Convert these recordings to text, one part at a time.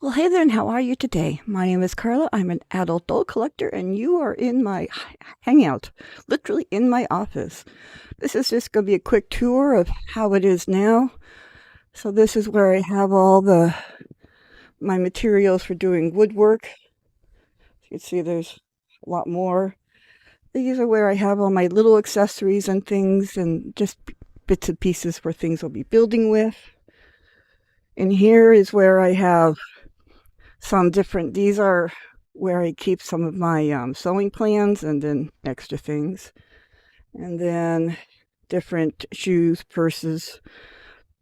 Well, hey there, and how are you today? My name is Carla. I'm an adult doll collector, and you are in my hangout, literally in my office. This is just going to be a quick tour of how it is now. So this is where I have all my materials for doing woodwork. You can see there's a lot more. These are where I have all my little accessories and things, and just bits and pieces for things I'll be building with. And here is where I have these are where I keep some of my sewing plans and then extra things. And then different shoes, purses,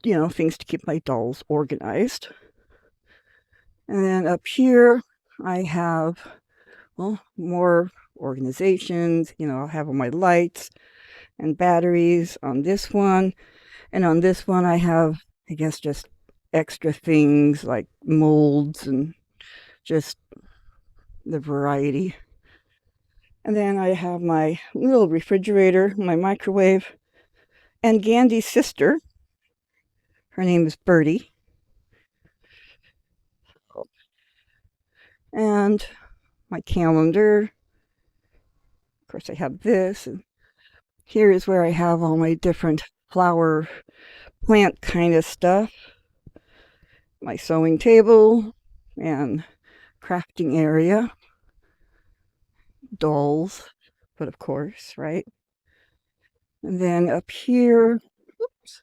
things to keep my dolls organized. And then up here, I have, well, more organizations. I'll have all my lights and batteries on this one. And on this one, I have, I guess, just extra things like molds and just the variety. And then I have my little refrigerator, my microwave, and Gandhi's sister. Her name is Birdie. And my calendar. Of course, I have this. And here is where I have all my different flower plant kind of stuff. My sewing table and crafting area. Dolls, but of course, right? And then up here, oops,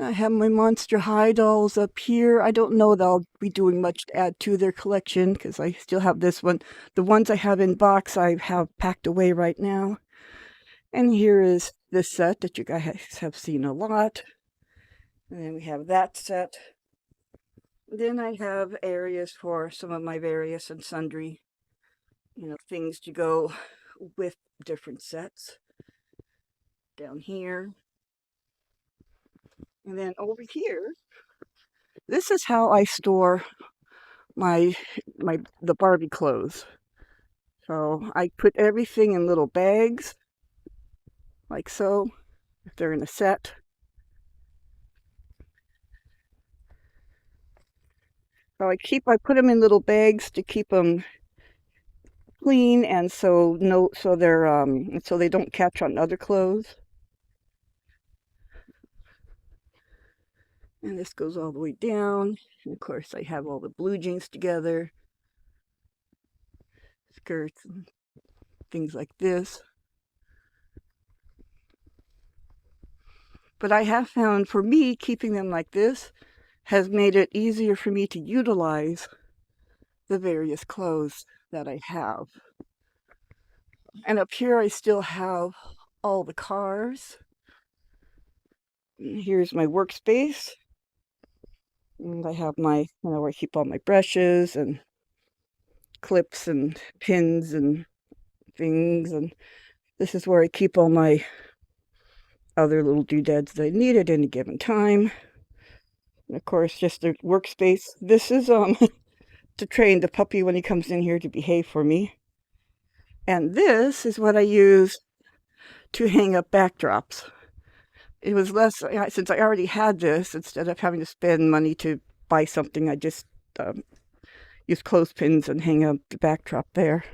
I have my Monster High dolls up here. I don't know that I'll be doing much to add to their collection because I still have this one. The ones I have in box I have packed away right now. And here is this set that you guys have seen a lot. And then we have that set. Then I have areas for some of my various and sundry, things to go with different sets. Down here. And then over here, this is how I store my the Barbie clothes. So I put everything in little bags, like so, if they're in a set. So I put them in little bags to keep them clean, and so so they don't catch on other clothes. And this goes all the way down. And of course, I have all the blue jeans together, skirts, and things like this. But I have found for me, keeping them like this has made it easier for me to utilize the various clothes that I have. And up here, I still have all the cars. Here's my workspace. And I have where I keep all my brushes and clips and pins and things. And this is where I keep all my other little doodads that I need at any given time. And of course, just the workspace. This is to train the puppy when he comes in here to behave for me. And this is what I use to hang up backdrops. It was less, since I already had this, instead of having to spend money to buy something, I just use clothespins and hang up the backdrop there.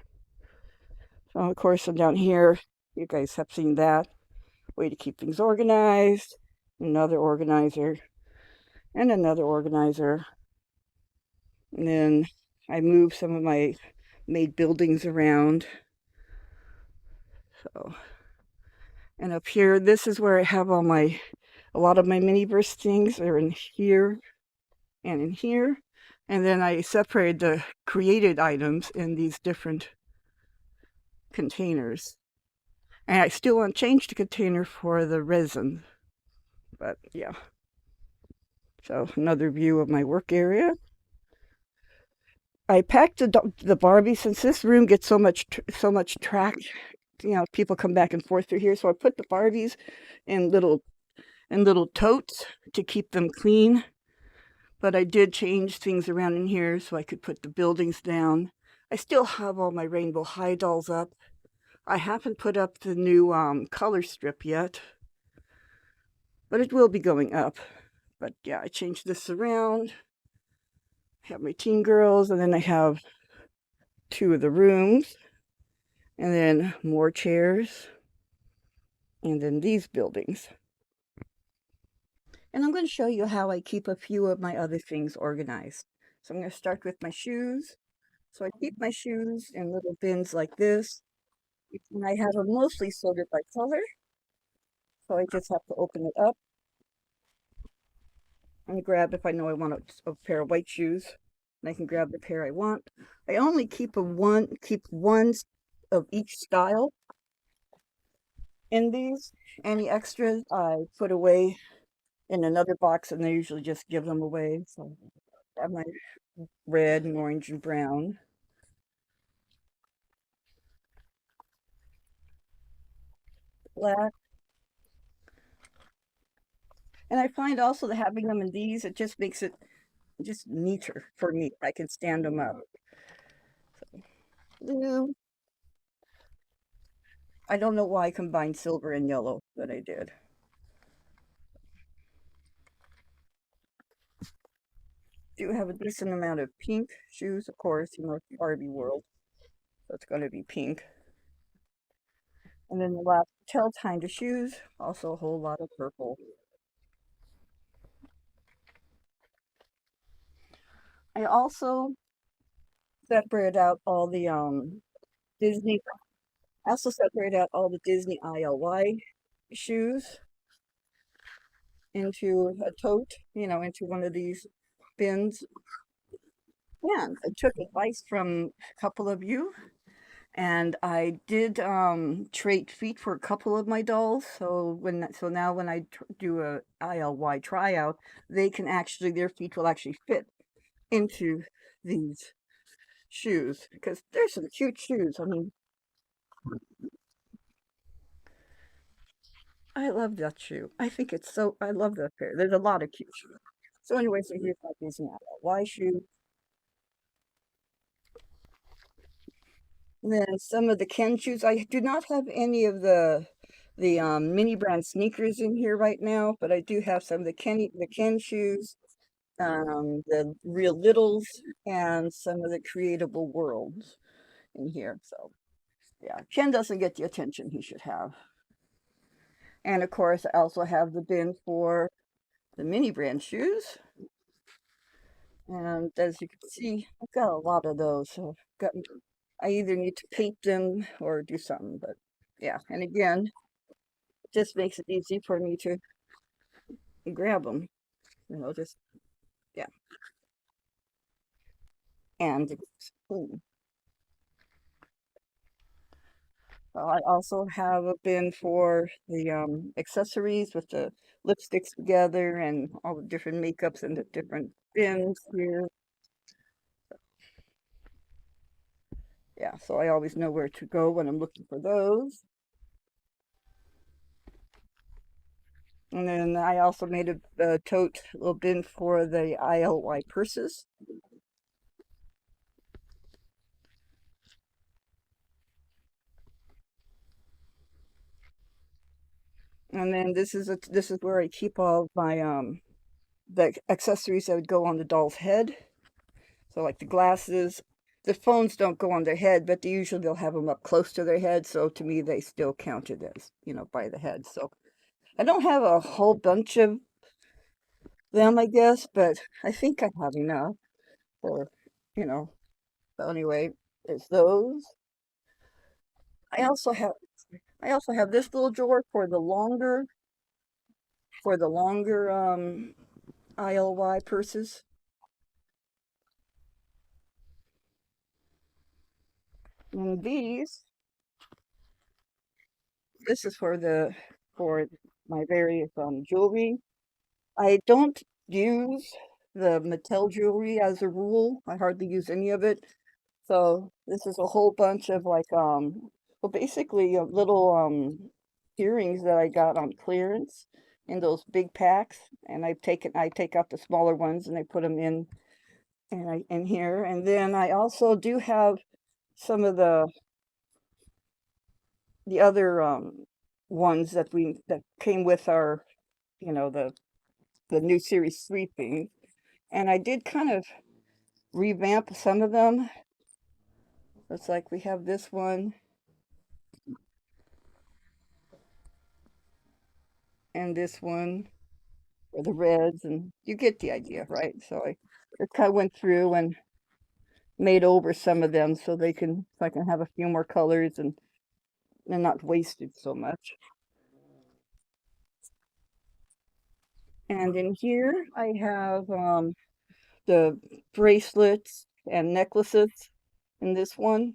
So, of course, I'm down here. You guys have seen that. Way to keep things organized. Another organizer. And another organizer. And then I move some of my made buildings around. So, and up here, this is where I have a lot of my Miniverse things are in here and in here. And then I separated the created items in these different containers. And I still want to change the container for the resin. But yeah. So another view of my work area. I packed the Barbie since this room gets so much track. People come back and forth through here, so I put the Barbies in little totes to keep them clean. But I did change things around in here so I could put the buildings down. I still have all my Rainbow High dolls up. I haven't put up the new color strip yet, but it will be going up. But yeah, I changed this around. I have my teen girls, and then I have two of the rooms, and then more chairs, and then these buildings. And I'm going to show you how I keep a few of my other things organized. So I'm going to start with my shoes. So I keep my shoes in little bins like this. And I have them mostly sorted by color. So I just have to open it up and grab if I know I want a pair of white shoes. And I can grab the pair I want. I only keep one of each style in these. Any extras I put away in another box, and I usually just give them away. So I have my red and orange and brown. Black. And I find also that having them in these, it just makes it just neater for me. I can stand them up. Blue. I don't know why I combined silver and yellow, but I did. Do have a decent amount of pink shoes, of course, Barbie world. So it's going to be pink. And then the last tail kind of shoes, also a whole lot of purple. I also separate out all the Disney. I also separate out all the Disney ILY shoes into a tote, into one of these bins. And I took advice from a couple of you, and I did trade feet for a couple of my dolls. So now when I do a ILY tryout, their feet will actually fit into these shoes because there's some cute shoes. I mean, I love that shoe. I love that pair. There's a lot of cute shoes. So anyway, so here's my Disney ILY shoe. And then some of the Ken shoes. I do not have any of the mini brand sneakers in here right now, but I do have some of the Ken shoes, the Real Littles, and some of the Creatable Worlds in here. So yeah, Ken doesn't get the attention he should have. And of course, I also have the bin for the mini brand shoes. And as you can see, I've got a lot of those. I either need to paint them or do something, but yeah. And again, it just makes it easy for me to grab them, just, yeah. And ooh. Well, I also have a bin for the accessories with the lipsticks together and all the different makeups in the different bins here. Yeah, so I always know where to go when I'm looking for those. And then I also made a tote little bin for the ILY purses. And then this is where I keep all my the accessories that would go on the doll's head. So like the glasses, the phones don't go on their head, but usually they'll have them up close to their head. So to me, they still counted as, by the head. So I don't have a whole bunch of them, I guess, but I think I have enough for, you know. So anyway, there's those. I also have I also have this little drawer for the longer ILY purses. And this is for my various jewelry. I don't use the Mattel jewelry as a rule. I hardly use any of it. So this is a whole bunch of like well, basically little earrings that I got on clearance in those big packs, and I take out the smaller ones and I put them in here. And then I also do have some of the other ones that came with our, the the new Series 3 things. And I did kind of revamp some of them. It's like we have this one and this one for the reds, and you get the idea, right? So I just kind of went through and made over some of them so they can, so I can have a few more colors and not wasted so much. And in here I have the bracelets and necklaces in this one.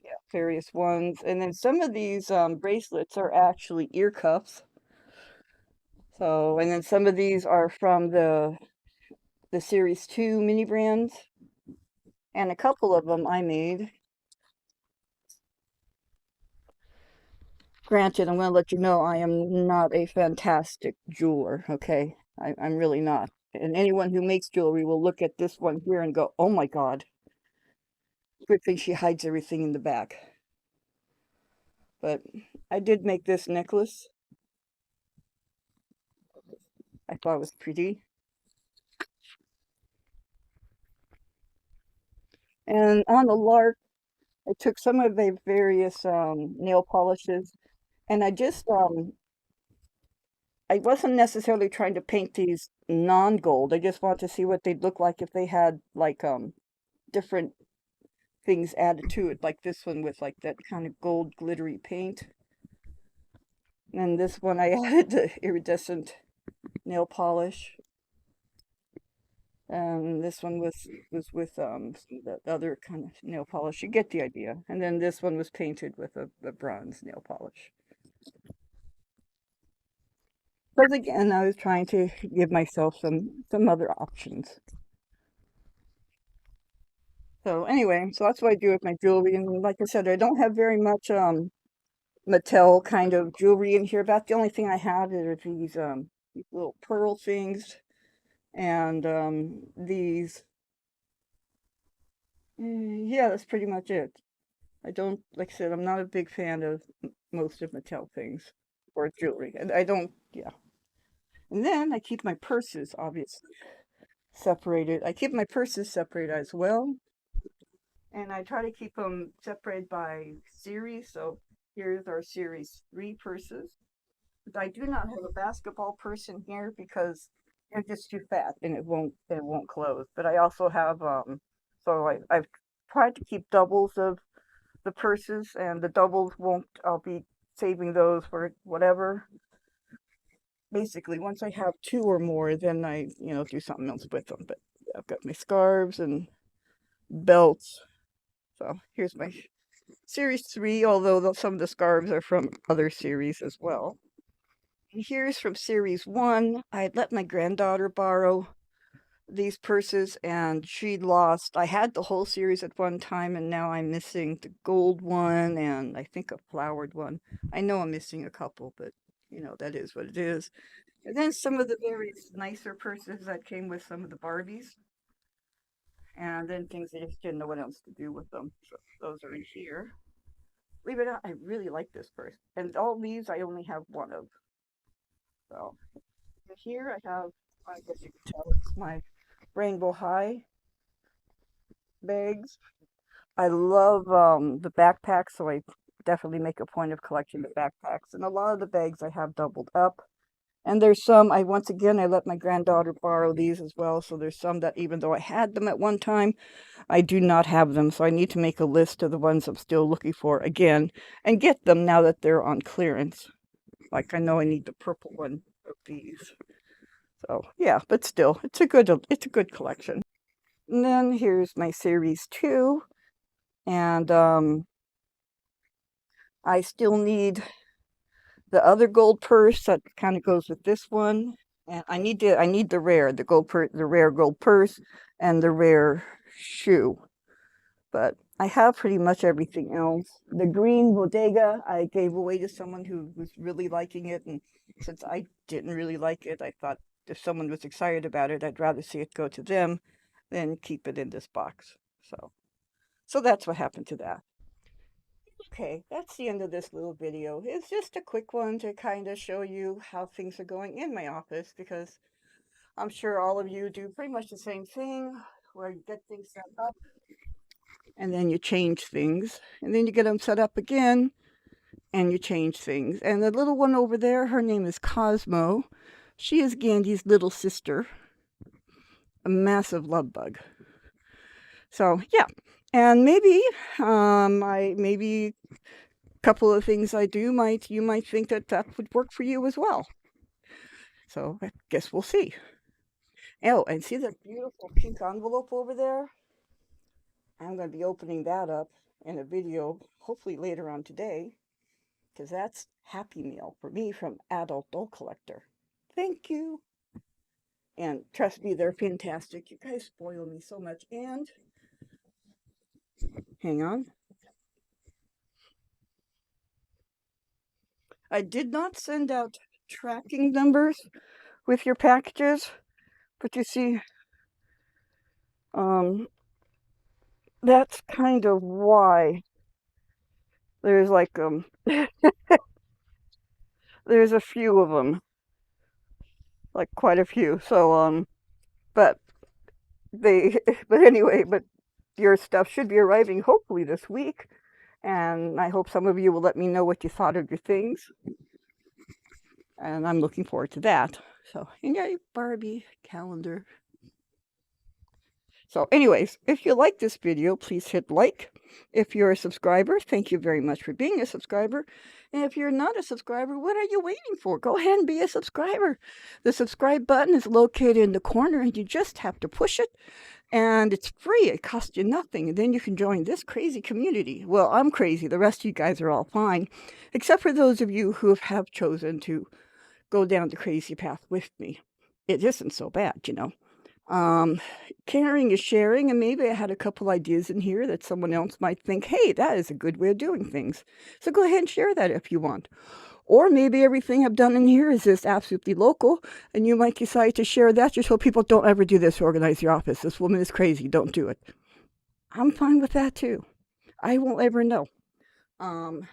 Yeah, various ones. And then some of these bracelets are actually ear cuffs. So, and then some of these are from the Series 2 mini brands. And a couple of them I made. Granted, I'm going to let you know I am not a fantastic jeweler, okay? I'm really not. And anyone who makes jewelry will look at this one here and go, oh my God. Good thing she hides everything in the back. But I did make this necklace. I thought it was pretty. And on the Lark, I took some of the various nail polishes and I wasn't necessarily trying to paint these non-gold. I just wanted to see what they'd look like if they had like different things added to it, like this one with like that kind of gold glittery paint. And this one I added the iridescent nail polish. And this one was with the other kind of nail polish. You get the idea. And then this one was painted with a bronze nail polish. But again, I was trying to give myself some other options. So anyway, so that's what I do with my jewelry. And like I said, I don't have very much Mattel kind of jewelry in here. About the only thing I have are these little pearl things and these. Yeah, that's pretty much it. I don't, like I said, I'm not a big fan of most of Mattel things or jewelry. And I don't, yeah. And then I keep my purses, obviously, separated. I keep my purses separated as well. And I try to keep them separated by series. So here's our Series 3 purses. But I do not have a basketball purse in here because they're just too fat and it won't close. But I also have so I've tried to keep doubles of the purses, and the doubles won't, I'll be saving those for whatever. Basically, once I have two or more, then I, do something else with them. But yeah, I've got my scarves and belts. So here's my Series 3, although some of the scarves are from other series as well. And here's from Series 1. I had let my granddaughter borrow these purses and she lost. I had the whole series at one time and now I'm missing the gold one and I think a flowered one. I know I'm missing a couple, but that is what it is. And then some of the very nicer purses that came with some of the Barbies. And then things I just didn't know what else to do with them. So those are in here. Believe it or not, I really like this purse. And all these I only have one of. So here I have, I guess you can tell, it's my Rainbow High bags. I love the backpacks, so I definitely make a point of collecting the backpacks. And a lot of the bags I have doubled up. And there's some, once again, I let my granddaughter borrow these as well. So there's some that even though I had them at one time, I do not have them. So I need to make a list of the ones I'm still looking for again and get them now that they're on clearance. Like I know I need the purple one of these. So yeah, but still, it's a good collection. And then here's my Series 2. And I still need the other gold purse that kind of goes with this one. And I need the rare gold purse and the rare shoe. But I have pretty much everything else. The green Bodega I gave away to someone who was really liking it, and since I didn't really like it, I thought if someone was excited about it, I'd rather see it go to them than keep it in this box. So that's what happened to that. Okay, that's the end of this little video. It's just a quick one to kind of show you how things are going in my office, because I'm sure all of you do pretty much the same thing, where you get things set up and then you change things, and then you get them set up again and you change things. And the little one over there, her name is Cosmo. She is Gandhi's little sister, a massive love bug. So yeah, and maybe maybe a couple of things I do you might think that that would work for you as well. So I guess we'll see. Oh, and see that beautiful pink envelope over there? I'm going to be opening that up in a video, hopefully later on today, because that's Happy Meal for me from Adult Doll Collector. Thank you. And trust me, they're fantastic. You guys spoil me so much. And hang on. I did not send out tracking numbers with your packages, but you see, um, that's kind of why there's like there's a few of them, like quite a few. So but they but anyway, but your stuff should be arriving hopefully this week, and I hope some of you will let me know what you thought of your things, and I'm looking forward to that. So, and yeah, Barbie calendar. So anyways, if you like this video, please hit like. If you're a subscriber, thank you very much for being a subscriber. And if you're not a subscriber, what are you waiting for? Go ahead and be a subscriber. The subscribe button is located in the corner, and you just have to push it. And it's free. It costs you nothing. And then you can join this crazy community. Well, I'm crazy. The rest of you guys are all fine, except for those of you who have chosen to go down the crazy path with me. It isn't so bad, you know. Caring is sharing, and maybe I had a couple ideas in here that someone else might think, hey, that is a good way of doing things. So go ahead and share that if you want. Or maybe everything I've done in here is just absolutely local, and you might decide to share that just so people don't ever do this, organize your office. This woman is crazy, don't do it. I'm fine with that too. I won't ever know. Um,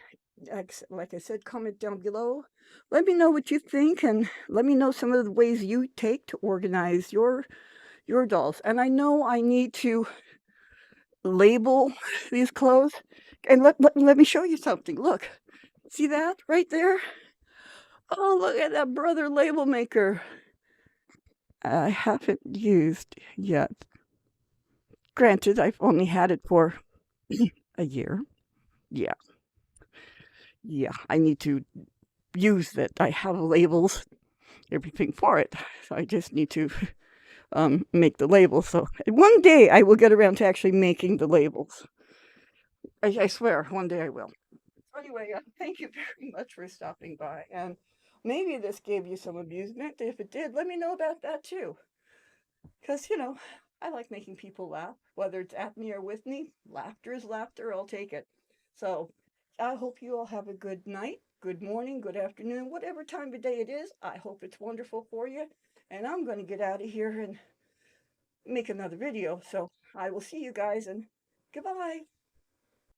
like I said, comment down below. Let me know what you think, and let me know some of the ways you take to organize your dolls. And I know I need to label these clothes. And let me show you something. Look, see that right there? Oh, look at that Brother Label Maker. I haven't used yet. Granted, I've only had it for a year. Yeah. Yeah, I need to use it. I have labels, everything for it. So I just need to make the labels. So one day I will get around to actually making the labels. I swear, one day I will. Anyway, thank you very much for stopping by. And maybe this gave you some amusement. If it did, let me know about that too. Because, you know, I like making people laugh, whether it's at me or with me. Laughter is laughter. I'll take it. So I hope you all have a good night, good morning, good afternoon, whatever time of day it is. I hope it's wonderful for you. And I'm going to get out of here and make another video. So I will see you guys, and goodbye.